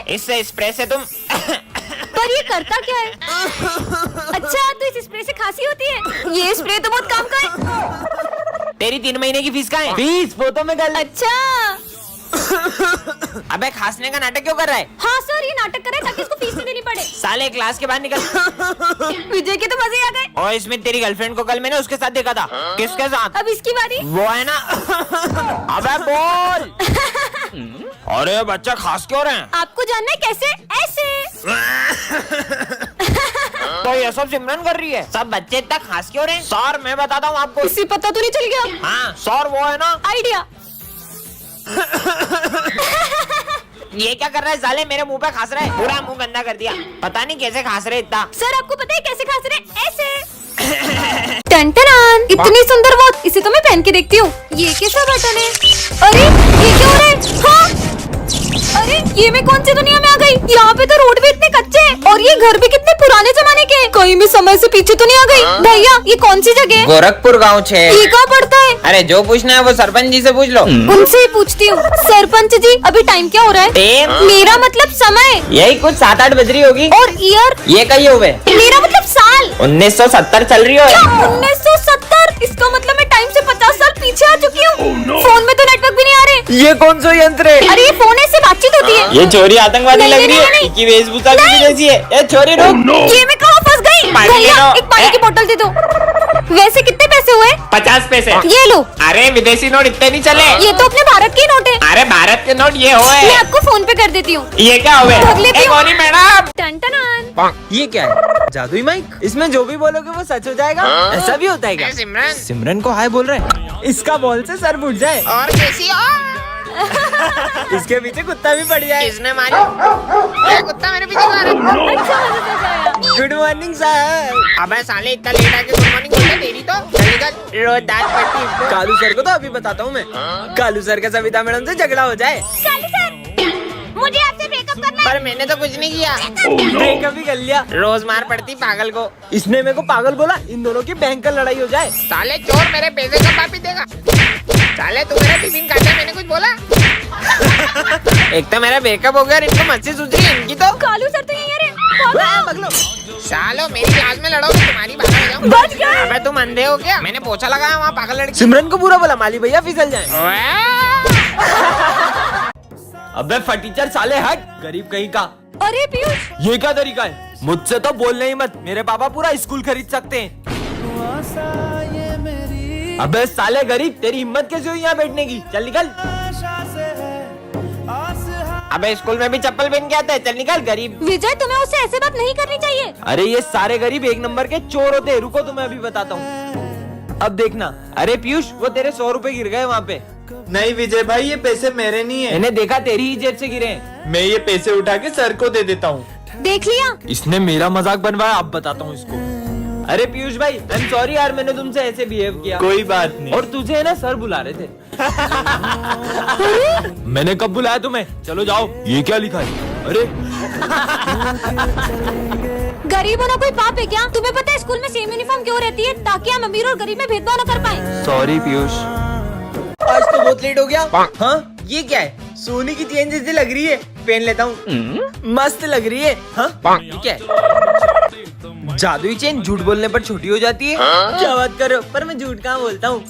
इससे स्प्रे से तुम पर ये करता क्या है? अच्छा, तो इस स्प्रे से खांसी होती है। ये स्प्रे तो बहुत काम का है। तेरी 3 महीने की फीस कहाँ है? फीस फोटो में डाल। अच्छा। अबे खांसने का नाटक क्यों कर रहा है? हाँ सर, ये नाटक कर रहा है ताकि इसको फीस नहीं देनी पड़े। साले क्लास के बाहर निकल। विजय के तो मजे आ गए। और इसमें तेरी गर्लफ्रेंड को कल मैंने उसके साथ देखा था। किसके साथ? अब इसकी बारी। वो है ना। अबे बोल। अरे बच्चा खास क्यों रहे हैं? आपको जानना है कैसे? ऐसे। तो ये सब सिमरन कर रही है। सब बच्चे इतना खास क्यों रहे हैं? सर मैं बताता हूँ आपको। इसे पता तो नहीं चल गया? हाँ सर वो है ना। आइडिया। ये क्या कर रहा है साले? मेरे मुंह पे खास रहा है। पूरा मुंह गंदा कर दिया। पता नहीं कैसे खास रहे इतना। सर आपको पता है कैसे खास रहे? ऐसे। टन-टन-टन, इतनी सुंदर वॉच, इसे तो मैं पहन के देखती हूँ। ये कैसा बटन है? अरे ये क्या हो रहा है? हाँ? अरे ये मैं कौन सी दुनिया में आ गई? यहाँ पे तो रोड भी इतने कच्चे हैं और ये घर भी कितने पुराने जमाने के हैं। कहीं भी समय से पीछे तो नहीं आ गई? भैया ये कौन सी जगह है? गोरखपुर गाँव 6। ये कहाँ पड़ता है? अरे जो पूछना है वो सरपंच जी से पूछ लो। उनसे ही पूछती हूँ। सरपंच जी अभी टाइम क्या हो रहा है? टाइम? मेरा मतलब समय। यही कुछ 7-8 बज रही होगी। और ईयर? ये कही हुए? मेरा मतलब साल। 1970 चल रही हो। क्या 1970? इसका मतलब मैं टाइम से 50 साल पीछे आ चुकी हूँ। फोन में तो नेटवर्क भी नहीं आ रहे। ये कौन सा यंत्र है? अरे ये फोन है, इससे बातचीत होती है। ये छोरी आतंकवादी नहीं, लग रही नहीं, है। नहीं। इसकी वेशभूषा भी जैसी है। ये छोरी रुक। ये मैं कहाँ फंस गई? पानी ले भैया लो। एक पानी की बोतल दे दो। वैसे कितने पैसे हुए? 50 पैसे। ये लो। अरे विदेशी नोट इतने नहीं चले। ये तो अपने भारत के नोट है। अरे भारत के नोट ये हुए। मैं आपको फोन पे कर देती हूँ। ये क्या हुए? रख लेती हूँ। मैडम। टन-टन-टन। ये क्या है? जादुई माइक? इसमें जो भी बोलोगे वो सच हो जाएगा? ऐसा भी होता है क्या? सिमरन। सिमरन को हाय बोल रहे हैं। इसका बॉल से सर फूट जाए और कैसी हो? इसके पीछे कुत्ता भी पड़ जाए। किसने मारी? ये कुत्ता मेरे पीछे मारा। अच्छा मजा आया। Good morning sir. अबे साले इतना लेट आके गुड मॉर्निंग बोलते तेरी तो। चल निकल। रोज दांत पड़ती है इसको। कालू सर को तो अभी बताता हूँ मैं। कालू सर का सविता मैडम से झगड़ा हो जाए। काली सर, मुझे आपसे ब्रेकअप करना है। पर मैंने तो कुछ नहीं किया। ब्रेकअप भी कर लिया। रोज मार पड़ती पागल को। इसने मेरे को पागल बोला। इन दोनों की भयंकर लड़ाई हो जाए। साले चोर मेरे पैसे कब वापिस देगा? साले तू मेरा टिफिन काटा, मैंने कुछ बोला? एक तो मेरा ब्रेकअप हो गया और इनको मस्ती सूझ रही है इनकी तो। कालू सर तो यही है रे। पगलो। सालो मेरी क्लास में लड़ोगे तुम्हारी बात हो जाऊं। बच गए। अबे तुम अंधे हो क्या? मैंने पोछा लगाया वहाँ पागल लड़की। सिमरन को पूरा बोला माली भैया फिसल जाए। अबे फटीचर साले हट, गरीब कहीं का। अरे पीयूष, ये क्या तरीका है? मुझसे तो बोलने ही मत, मेरे पापा पूरा स्कूल खरीद सकते हैं। अबे साले गरीब, तेरी हिम्मत कैसे हुई यहाँ बैठने की? चल निकल। अबे स्कूल में भी चप्पल पहन के आता है। चल निकल गरीब। विजय तुम्हें उससे ऐसे बात नहीं करनी चाहिए। अरे ये सारे गरीब एक नंबर के चोर होते हैं। रुको तुम्हें अभी बताता हूँ। अब देखना। अरे पीयूष, वो तेरे 100 रुपए गिर गए वहाँ पे। नहीं विजय भाई, ये पैसे मेरे नहीं है। मैंने देखा तेरी ही जेब से गिरे हैं। मैं ये पैसे उठा के सर को दे देता हूँ। देख लिया? इसने मेरा मजाक बनवाया, अब बताता हूँ इसको। अरे पीयूष भाई, आई एम सॉरी यार, मैंने तुमसे ऐसे बिहेव किया। कोई बात नहीं। और तुझे है ना सर बुला रहे थे। मैंने कब बुलाया तुम्हें? चलो जाओ। ये क्या लिखा है? अरे गरीब होना कोई पाप है क्या? तुम्हें पता है स्कूल में सेम यूनिफॉर्म क्यों रहती है? ताकि हम अमीर और गरीब में भेदभाव न कर पाए। सॉरी पीयूष। आज तो बहुत लेट हो गया। हाँ ये क्या है? सोने की चेन जैसी लग रही है, पहन लेता हूँ। मस्त लग रही है। हाँ ये क्या है? जादुई चेन झूठ बोलने पर छोटी हो जाती है। क्या बात कर रहे हो? पर मैं झूठ कहाँ बोलता हूँ।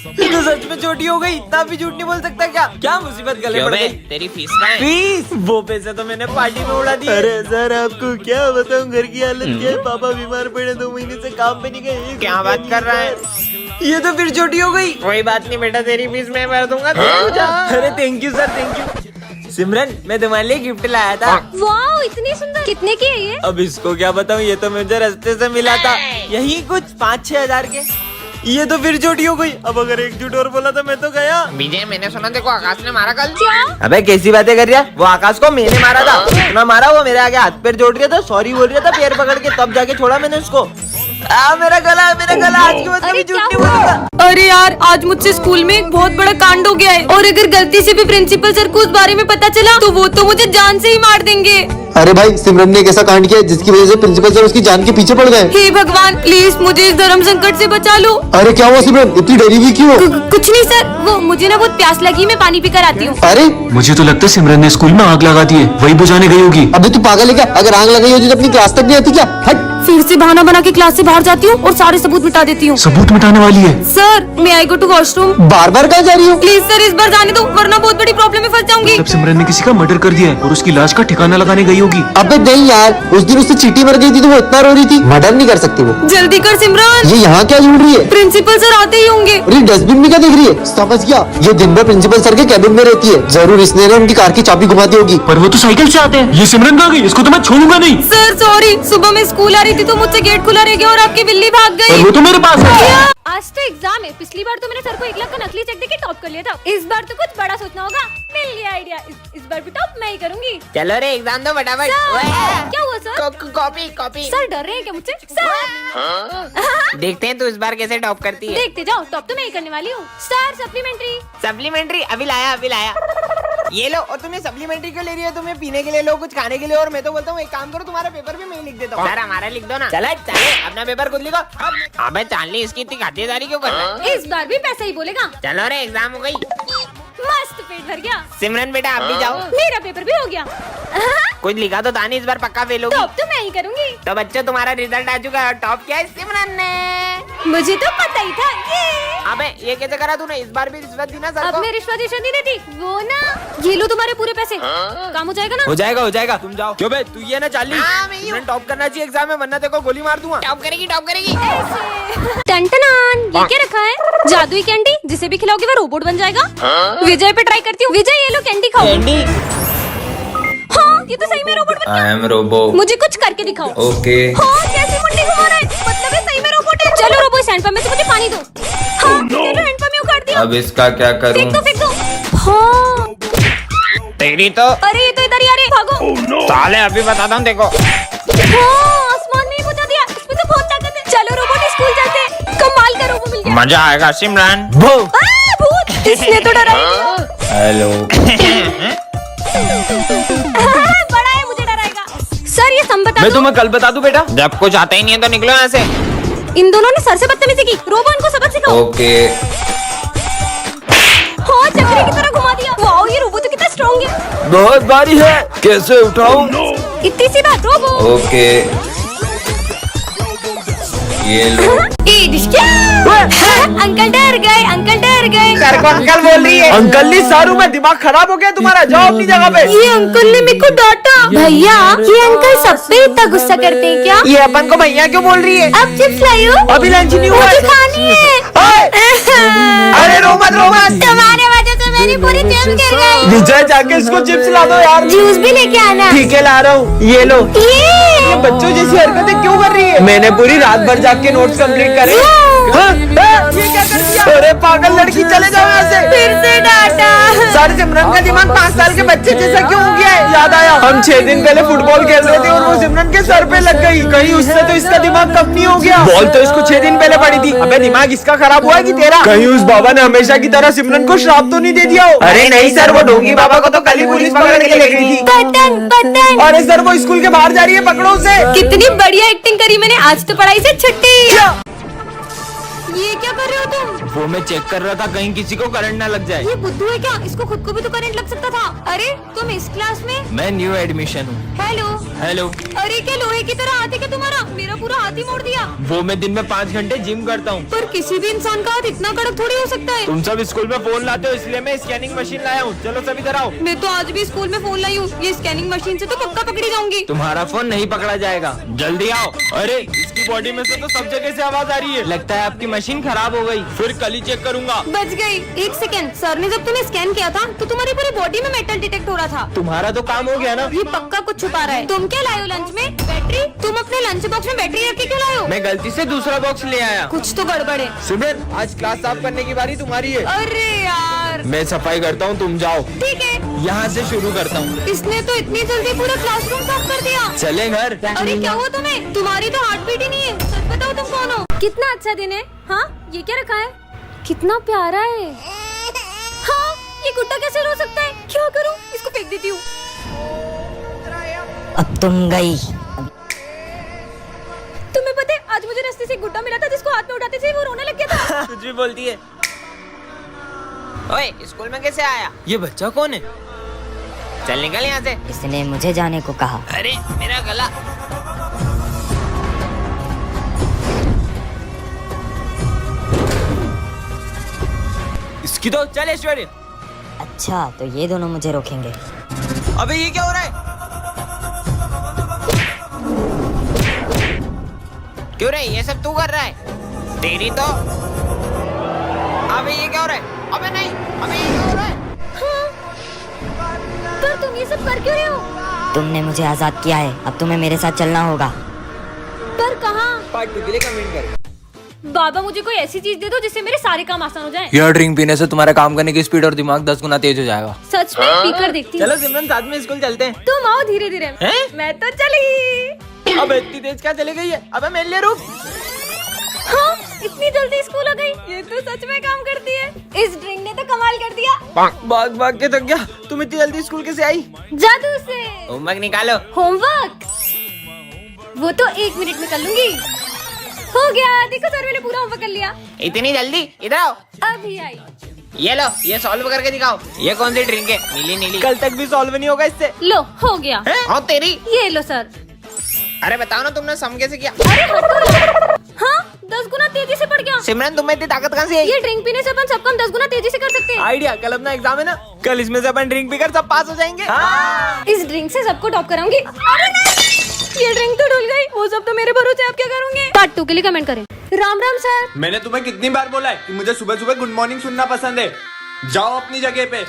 तो सच में छोटी हो गई, तब भी झूठ नहीं बोल सकता क्या? क्या मुसीबत गले पड़ गई? तेरी फीस कहाँ है? फीस? वो पैसे तो मैंने पार्टी में उड़ा दिए। अरे सर आपको क्या बताऊँ, घर की हालत क्या है। पापा बीमार पड़े, 2 महीने से काम पे नहीं गए। क्या बात कर रहा है? ये तो फिर छोटी हो गई। कोई बात नहीं बेटा, तेरी फीस मैं भर दूंगा। अरे thank you sir, thank you. Simran, मैं तुम्हारे लिए गिफ्ट लाया था। वाह इतनी सुंदर। कितने की है ये? अब इसको क्या बताऊँ, ये तो मुझे रास्ते से मिला था। यही कुछ 5-6 हजार के। ये तो फिर छोटी हो गई। अब अगर एक झूठ और बोला तो मैं तो गया। विजय मैंने सुना देखो आकाश ने मारा कल। क्या? अबे कैसी बातें कर रहा? वो आकाश को मैंने मारा था। इतना मारा, वो मेरे आगे हाथ पैर जोड़ रहा था, सॉरी बोल रहा था पैर पकड़ के, तब जाके छोड़ा मैंने उसको। मेरा गला, मेरा गला। आज के बाद कभी झूठ नहीं बोलूंगा। अरे यार, आज मुझसे स्कूल में एक बहुत बड़ा कांड हो गया है और अगर गलती से भी प्रिंसिपल सर को उस बारे में पता चला तो वो तो मुझे जान से ही मार देंगे। अरे भाई सिमरन ने एक ऐसा कांड किया जिसकी वजह से प्रिंसिपल सर उसकी जान के पीछे पड़ गए। हे भगवान प्लीज मुझे इस धर्म संकट से बचा लो। अरे क्या हुआ सिमरन, इतनी डरी हुई क्यों? कुछ नहीं सर, वो मुझे ना बहुत प्यास लगी, मैं पानी पीकर आती हूँ। अरे मुझे तो लगता है सिमरन ने स्कूल में आग लगा दी है, वही बुझाने गई होगी। अबे तू पागल है क्या? अगर आग लगाई होती तो अपनी क्लास तक नहीं आती क्या? हट। फिर से बहाना बना के क्लास से बाहर जाती हूँ और सारे सबूत मिटा देती हूँ। सबूत मिटाने वाली है। सर मैं आई गो टू वॉशरूम। बार बार कहाँ जा रही हो? प्लीज सर इस बार जाने दो वरना बहुत बड़ी प्रॉब्लम में फंस जाऊंगी। तब सिमरन ने किसी का मर्डर कर दिया है और उसकी लाश का ठिकाना लगाने गई होगी। अबे नहीं यार, उस दिन उससे चींटी मर गई थी तो वो इतना रो रही थी। मर्डर नहीं कर सकती वो। जल्दी कर सिमरन, ये यहाँ क्या ढूंढ रही है? प्रिंसिपल सर आते ही होंगे। अरे डस्टबिन में क्या देख रही है? समझ गया, ये दिन भर प्रिंसिपल सर के कैबिन में रहती है। जरूर इसने ना उनकी कार की चाबी घुमा दी होगी। पर वो तो साइकिल से आते हैं। ये सिमरन कहाँ गई? इसको तो मैं छोड़ूंगा नहीं। सर सॉरी, सुबह मैं स्कूल आ रही थी तो मुझसे गेट खुला रह गया और आपकी बिल्ली भाग पर गई। वो तो मेरे पास है। आज तो एग्जाम है, पिछली बार तो मैंने सर को 1 लाख का नकली चेक देके टॉप कर लिया था। इस बार तो कुछ बड़ा सोचना होगा। मिल गया आइडिया, इस बार भी टॉप मैं ही करूंगी। चलो रे एग्जाम दो फटाफट। सर, क्या हुआ सर? Copy copy. सर डर रहे हैं क्या मुझसे? सर देखते हैं तू इस बार कैसे टॉप करती है। देखते जाओ, टॉप तो मैं ही करने वाली हूँ। Sir supplementary. सप्लीमेंट्री अभी लाया अभी लाया। ये लो। और तुम्हें सप्लीमेंट्री क्यों ले रही है? तुम्हें पीने के लिए लो, कुछ खाने के लिए। और मैं तो बोलता हूँ एक काम करो, तुम्हारा पेपर भी मैं ही लिख देता हूँ। सर हमारा लिख दो ना। चले चले अपना पेपर खुद लिखो। अबे चालनी इसकी इतनी खातिरदारी क्यों कर रहा है? इस बार भी पैसा ही बोलेगा। चलो रे एग्जाम हो गई। मस्त पेट भर गया। सिमरन बेटा आप भी जाओ। मेरा पेपर भी हो गया। कुछ लिखा तो था नहीं, इस बार पक्का फेल होगी। टॉप तो मैं ही करूंगी। तो बच्चों तुम्हारा रिजल्ट आ चुका है और टॉप किया है सिमरन ने। मुझे तो पता ही था। अबे ये कैसे करा तूने? इस बार भी रिश्वत दी ना सर अब को। मैं रिश्वत नहीं देती। वो ना, ये लो तुम्हारे पूरे पैसे। काम हो जाएगा ना? हो जाएगा, तुम जाओ। क्यों बे तू ये ना चाली? हाँ, मैं ही हूँ। सिमरन टॉप करना चाहिए एग्जाम में, वरना तेरे को गोली मार दूंगा। टॉप करेगी टॉप करेगी। टन ये क्या रखा है? जादुई कैंडी, जिसे भी खिलाओगे वो रोबोट बन जाएगा। विजय पे ट्राई करती हूँ। विजय ये लो कैंडी खाओ। हाँ ये तो सही में रोबोट बन आई एम रोबो। मुझे कुछ करके दिखाओ। ओके। हाँ कैसी मुंडी घुमा रहा है? मतलब ये सही में रोबोट है। चलो रोबो इस हैंडपंप में से मुझे पानी दो। हाँ चलो हैंडपंप में उखाड़ दिया। अब इसका क्या करूं? फेंक दो। हाँ तेरी तो। अरे ये तो इधर ही आ रहे, भागो। साले अभी बताता हूँ देखो। हाँ आसमान में ही पहुंचा दिया, इसमें तो बहुत ताकत है। चलो रोबोट स्कूल चलते हैं। कमाल का रोबो मिल गया। मजा आएगा सिमरन। भूत, इसने तो डरा ही दिया। हेलो। बड़ा है मुझे डराएगा। सर ये सम बता मैं दो। तुम्हें कल बता दूं बेटा। जब कुछ आता ही नहीं है तो निकलो यहाँ से। इन दोनों ने सर से बदतमीजी की। रोबो इनको सबक सिखाओ। ओके। हाँ चक्री की तरह घुमा दिया। वाओ ये रोबो तो कितना स्ट्रॉन्ग है। बहुत भारी है, कैसे उठाऊं? इतनी सी बात रोबो। ओके ये लो। अंकल डर गए, अंकल डर गए। सर को अंकल बोल रही है। अंकल नहीं सारू, में दिमाग खराब हो गया तुम्हारा। जाओ अपनी जगह पे। ये अंकल ने मेरे को डांटा। भैया ये अंकल सब पे इतना गुस्सा करते हैं क्या? ये अपन को भैया क्यों बोल रही है? अब चिप्स लाई हो? अभी लंच नहीं हुआ मुझे है। खानी है। अरे रो मत। तुम्हारे वजह से मेरी पूरी जेब गिर गई। विजय जाके इसको चिप्स ला दो यार। जूस भी लेके आना। ठीक है ला रहा हूँ, ये लो। ये बच्चों जैसी हरकतें क्यों कर रही है? मैंने पूरी रात भर जाग के नोट्स कंप्लीट करे। हाँ, ये क्या कर दिया? अरे पागल लड़की, चले जाओ यहाँ से। फिर से डांटा। सर सिमरन का दिमाग 5 साल के बच्चे जैसा क्यों हो गया है? याद आया, हम 6 दिन पहले फुटबॉल खेल रहे थे और वो सिमरन के सर पे लग गई। कहीं उससे तो इसका दिमाग कम नहीं हो गया? बॉल तो इसको 6 दिन पहले पड़ी थी। अबे दिमाग इसका खराब हुआ है कि तेरा? कहीं उस बाबा ने हमेशा की तरह सिमरन को श्राप तो नहीं दे दिया हो? अरे नहीं सर, वो ढोंगी बाबा को तो कल ही पुलिस पकड़ के ले गई थी। पतंग। अरे सर वो स्कूल के बाहर जा रही है, पकड़ो उसे। कितनी बढ़िया एक्टिंग करी मैंने। आज तो पढ़ाई से छुट्टी। ये क्या कर रहे हो तुम? वो मैं चेक कर रहा था कहीं किसी को करंट ना लग जाए। ये बुद्धू है क्या? इसको खुद को भी तो करंट लग सकता था। अरे तुम इस क्लास में? मैं न्यू एडमिशन हूँ। हेलो। हेलो। अरे क्या लोहे की तरह हाथ है क्या तुम्हारा? मेरा पूरा हाथ ही मोड़ दिया। वो मैं दिन में 5 घंटे जिम करता हूँ। पर किसी भी इंसान का हाथ इतना कड़क थोड़ी हो सकता है। तुम सब स्कूल में फोन लाते हो इसलिए मैं स्कैनिंग मशीन लाया हूँ। चलो सब इधर आओ। मैं तो आज भी स्कूल में फोन लाई हूँ। ये स्कैनिंग मशीन से तो पक्का पकड़ी जाऊंगी। तुम्हारा फोन नहीं पकड़ा जाएगा, जल्दी आओ। अरे इसकी बॉडी में से तो सब जगह से आवाज आ रही है। लगता है आपकी मशीन खराब हो गई। फिर कल ही चेक करूंगा। बच गई। 1 सेकंड, सर ने जब तुम्हें स्कैन किया था तो तुम्हारी पूरी बॉडी में मेटल डिटेक्ट हो रहा था। तुम्हारा तो काम हो गया ना। ये पक्का कुछ छुपा रहा है। तुम क्या लाए हो लंच में? बैटरी? तुम अपने लंच बॉक्स में बैटरी रख के क्यों लाए हो? मैं गलती से दूसरा बॉक्स ले आया। कुछ तो गड़बड़ है। सिमरन आज क्लास साफ करने की बारी तुम्हारी है। अरे यार। मैं सफाई करता हूँ, तुम जाओ। ठीक है। यहाँ से शुरू करता हूँ। इसने तो इतनी जल्दी पूरा क्लासरूम साफ कर दिया। चले घर। अरे क्या हुआ तुम्हें? तुम्हारी तो हार्ट बीट ही नहीं है। सच बताओ तुम कौन हो? कितना अच्छा दिन है। हाँ ये क्या रखा है? कितना प्यारा है। हाँ ये गुड्डा कैसे रो सकता है? क्या करूँ? इसको फेंक देती हूँ। अब तुम गई। तुम्हें पता है आज मुझे रास्ते से एक गुड्डा मिला था जिसको हाथ में उठाते थे वो रोने लग गया था। कुछ भी बोलती है। ओए स्कूल में कैसे आया? ये बच्चा कौन है? चल निकल यहाँ से। इसने मुझे जाने को कहा। अरे मेरा गला। इसकी तो चल ऐश्वर्य। अच्छा तो ये दोनों मुझे रोकेंगे। अबे ये क्या हो रहा है? क्यों रे ये सब तू कर रहा है? तेरी तो। अबे ये क्या हो रहा है? अबे नहीं, अबे ये क्या हो रहा है? पर तुम ये सब कर क्यों रहे हो? तुमने मुझे आजाद किया है, अब तुम्हें मेरे साथ चलना होगा। पर कहाँ? पार्ट 2 के लिए कमेंट कर। बाबा मुझे कोई ऐसी चीज दे दो जिससे मेरे सारे काम आसान हो जाएं। यह ड्रिंक पीने से तुम्हारा काम करने की स्पीड और दिमाग 10 गुना तेज हो जाएगा। सच में पीकर देखती हूँ। चलो सिमरन साथ में स्कूल चलते हैं। तुम आओ धीरे धीरे। हैं? मैं तो चली। अब इतनी तेज क्या चली गई है? अबे मेरे लिए रुक। हाँ, इतनी जल्दी स्कूल हो गई। ये तो सच में काम करती है। इस ड्रिंक ने तो कमाल कर दिया। भाग भाग के थक गया। तुम इतनी जल्दी स्कूल कैसे आई? जादू से। होमवर्क निकालो। होमवर्क वो तो 1 मिनट में कर लूंगी। हो गया, देखो सर मैंने पूरा होमवर्क कर लिया। इतनी जल्दी? इधर आओ। अभी आई। ये लो, ये सॉल्व करके दिखाओ। ये कौन सी ड्रिंक है? नीली नीली। कल तक भी सॉल्व नहीं होगा इससे। लो हो गया। हाँ तेरी। ये लो सर। अरे बताओ ना तुमने सम कैसे किया? अरे हटो। हाँ 10 गुना तेजी से बढ़ गया। सिमरन तुम्हें इतनी ताकत कहाँ से आई? ये ड्रिंक पीने से अपन सब काम 10 गुना तेजी से कर सकते हैं। आइडिया, कल अपना एग्जाम है ना, कल इसमें से अपन ड्रिंक पीकर सब पास हो जाएंगे। हाँ। इस ड्रिंक से सबको टॉप कराऊंगी। अरे नहीं, ये ड्रिंक तो डुल गई। वो सब तो मेरे भरोसे, आप क्या करोगे? पार्ट 2 के लिए कमेंट करें। राम राम सर। मैंने तुम्हें कितनी बार बोला है कि मुझे सुबह सुबह गुड मॉर्निंग सुनना पसंद है। जाओ अपनी जगह पे।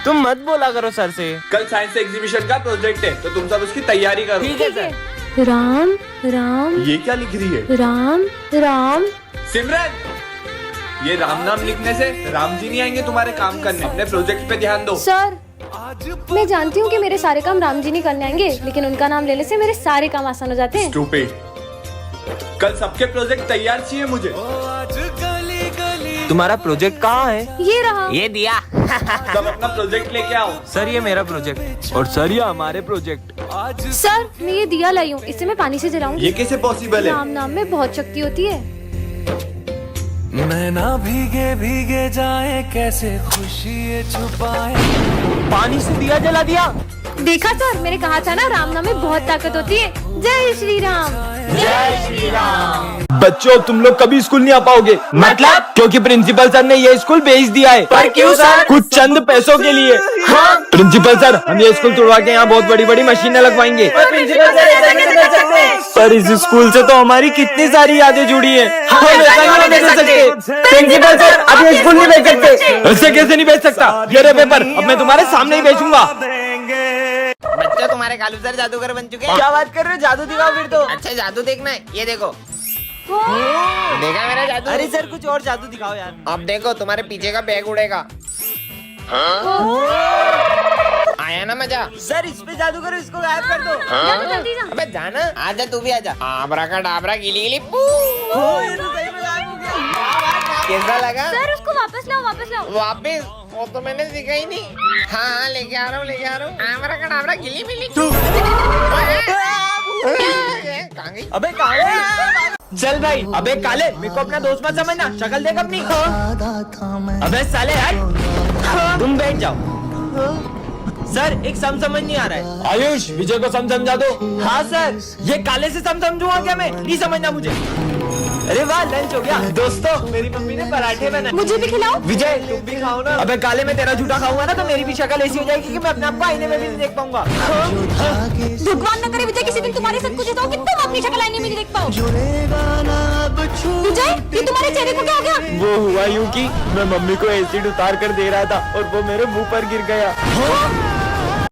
तुम मत बोला करो सर से। कल साइंस एग्जीबिशन का प्रोजेक्ट है तो तुम सब उसकी तैयारी करो। ठीक है सर। राम राम ये क्या लिख रही है? राम राम। सिमरन, ये राम नाम लिखने से राम जी नहीं आएंगे तुम्हारे काम करने। अपने प्रोजेक्ट पे ध्यान दो। सर मैं जानती हूँ कि मेरे सारे काम राम जी नहीं करने आएंगे, लेकिन उनका नाम लेने से मेरे सारे काम आसान हो जाते हैं। Stupid। कल सबके प्रोजेक्ट तैयार चाहिए मुझे। तुम्हारा प्रोजेक्ट कहाँ है? ये रहा। ये दिया। सब अपना प्रोजेक्ट लेके आओ। सर ये मेरा प्रोजेक्ट और सर ये हमारे प्रोजेक्ट। सर मैं ये दिया लाई हूँ, इसे मैं पानी से जलाऊंगी। ये कैसे पॉसिबल है? राम नाम में बहुत शक्ति होती है। नैना भीगे भीगे जाए कैसे खुशी ये छुपाए। पानी से दिया जला दिया। देखा सर, मैंने कहा था ना राम नाम में बहुत ताकत होती है। जय श्री राम। जय श्री राम। बच्चों तुम लोग कभी स्कूल नहीं आ पाओगे। मतलब? क्योंकि प्रिंसिपल सर ने ये स्कूल बेच दिया है। पर क्यों सर? कुछ चंद पैसों के लिए। हाँ? प्रिंसिपल सर हम ये स्कूल तोड़वा के यहाँ बहुत बड़ी बड़ी मशीनें लगवाएंगे। पर इस स्कूल से तो हमारी कितनी सारी यादें जुड़ी है। हम ऐसा नहीं होने दे सकते। प्रिंसिपल सर अब ये स्कूल नहीं बेच सकते। ऐसे कैसे नहीं बेच सकता? ये रहे पेपर, अब मैं तुम्हारे सामने ही बेचूंगा। बच्चों तुम्हारे कालू सर जादूगर बन चुके हैं। क्या बात कर रहे हो? जादू दिखाओ फिर तो। अच्छा जादू देखना है? ये देखो। देखा मेरा जादू? अरे सर कुछ और जादू दिखाओ यार। अब देखो तुम्हारे पीछे का बैग उड़ेगा। आया ना मजा? सर इस पे जादू करो, इसको गायब कर दो। जाओ जल्दी जा। अबे जाना, आजा तू भी आजा। आबरा का डाबरा गिली गिली पू। ये तो सही में गायब हो गया। कैसा लगा? सर उसको वापस लाओ, वापस लाओ। वापिस? वो तो मैंने सीखा ही नहीं। हाँ हाँ लेके आ रहा हूँ, लेके आ रहा हूँ। आबरा का डाबरा गिली मिली। कहाँ गई? अबे कहाँ गई? चल भाई, अबे काले मेरे को अपना दोस्त मत समझना, शक्ल देख अपनी। अबे साले यार तुम बैठ जाओ। सर एक सम समझ नहीं आ रहा है। आयुष विजय को सम समझा दो। हाँ सर। ये काले से सम समझूंगा क्या मैं? नहीं समझना मुझे। अरे वाह लंच हो गया। दोस्तों मेरी मम्मी ने पराठे बनाए। मुझे भी खिलाओ। विजय तुम भी खाओ ना। अबे काले मैं तेरा झूठा खाऊंगा ना तो मेरी भी शक्ल ऐसी हो जाएगी कि मैं अपने आप को आईने में भी नहीं देख पाऊंगा। भगवान न करे विजय किसी दिन तुम्हारे साथ कुछ हो कि तुम अपनी शक्ल आईने में नहीं देख पाओ। विजय ये तुम्हारे चेहरे को क्या हो गया? वो हुआ यूं कि मैं मम्मी को एसिड उतार कर दे रहा था और वो मेरे मुंह पर गिर गया।